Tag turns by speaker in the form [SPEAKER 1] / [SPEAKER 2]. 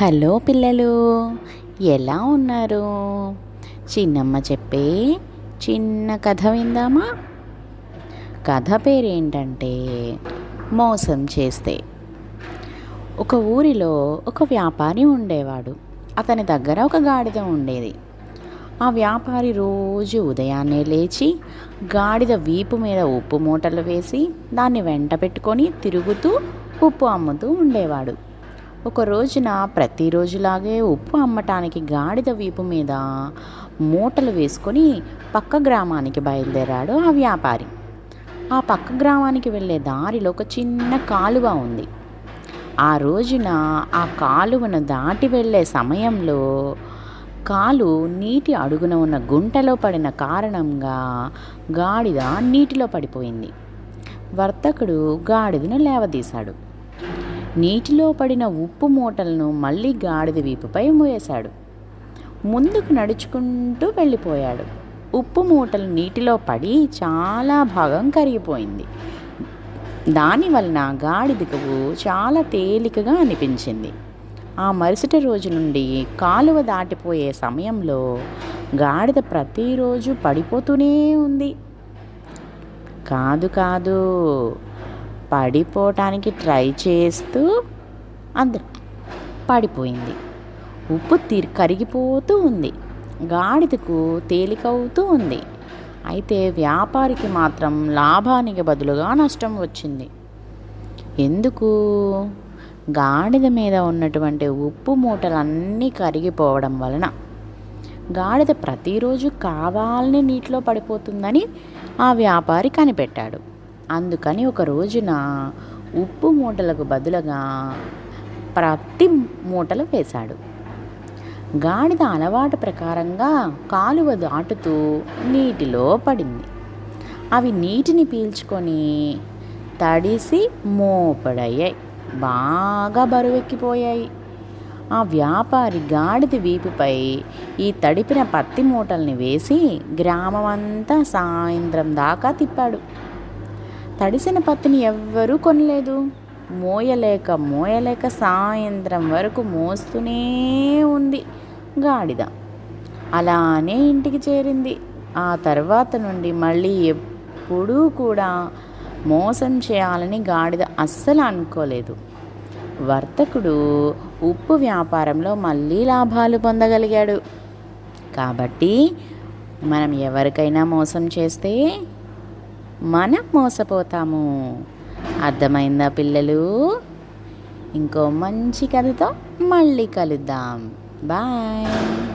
[SPEAKER 1] Hello పిల్లలు, ఎలా ఉన్నారు? చిన్నమ్మ చెప్పే చిన్న కథ విందామా? కథ పేరేంటంటే మోసం చేస్తే. ఒక ఊరిలో ఒక వ్యాపారి ఉండేవాడు. అతని దగ్గర ఒక గాడిద ఉండేది. ఆ వ్యాపారి రోజు ఉదయాన్నే లేచి గాడిద వీపు మీద ఉప్పు మూటలు వేసి దాన్ని వెంట పెట్టుకొని తిరుగుతూ ఉప్పు అమ్ముతూ ఉండేవాడు. ఒక రోజున ప్రతిరోజులాగే ఉప్పు అమ్మటానికి గాడిద వీపు మీద మూటలు వేసుకొని పక్క గ్రామానికి బయలుదేరాడు ఆ వ్యాపారి. ఆ పక్క గ్రామానికి వెళ్ళే దారిలో ఒక చిన్న కాలువ ఉంది. ఆ రోజున ఆ కాలువను దాటి వెళ్ళే సమయంలో కాలు నీటి అడుగున ఉన్న గుంటలో పడిన కారణంగా గాడిద నీటిలో పడిపోయింది. వర్తకుడు గాడిదను లేవదీశాడు. నీటిలో పడిన ఉప్పు మూటలను మళ్ళీ గాడిద వీపుపై మోసాడు. ముందుకు నడుచుకుంటూ వెళ్ళిపోయాడు. ఉప్పు మూటలు నీటిలో పడి చాలా భాగం కరిగిపోయింది. దానివలన గాడిదకు చాలా తేలికగా అనిపించింది. ఆ మరుసటి రోజు నుండి కాలువ దాటిపోయే సమయంలో గాడిద ప్రతిరోజు పడిపోతూనే ఉంది. కాదు పడిపోవటానికి ట్రై చేస్తూ పడిపోయింది. ఉప్పు కరిగిపోతూ ఉంది. గాడిదకు తేలికవుతూ ఉంది. అయితే వ్యాపారికి మాత్రం లాభానికి బదులుగా నష్టం వచ్చింది. ఎందుకు? గాడిద మీద ఉన్నటువంటి ఉప్పు మూటలన్నీ కరిగిపోవడం వలన. గాడిద ప్రతిరోజు కావాలని నీటిలో పడిపోతుందని ఆ వ్యాపారి కనిపెట్టాడు. అందుకని ఒక రోజున ఉప్పు మూటలకు బదులుగా ప్రత్తి మూటలు వేశాడు. గాడిద అలవాటు ప్రకారంగా కాలువ దాటుతూ నీటిలో పడింది. అవి నీటిని పీల్చుకొని తడిసి మోపడయ్యాయి. బాగా బరువెక్కిపోయాయి. ఆ వ్యాపారి గాడిద వీపుపై ఈ తడిపిన పత్తి మూటల్ని వేసి గ్రామం అంతా సాయంత్రం దాకా తిప్పాడు. తడిసిన పత్తిని ఎవ్వరూ కొనలేదు. మోయలేక సాయంత్రం వరకు మోస్తూనే ఉంది గాడిద. అలానే ఇంటికి చేరింది. ఆ తర్వాత నుండి మళ్ళీ ఎప్పుడూ కూడా మోసం చేయాలని గాడిద అస్సలు అనుకోలేదు. వర్తకుడు ఉప్పు వ్యాపారంలో మళ్ళీ లాభాలు పొందగలిగాడు. కాబట్టి మనం ఎవరికైనా మోసం చేస్తే మనం మోసపోతాము. అర్థమైందా పిల్లలు? ఇంకో మంచి కథతో మళ్ళీ కలుద్దాం. బాయ్.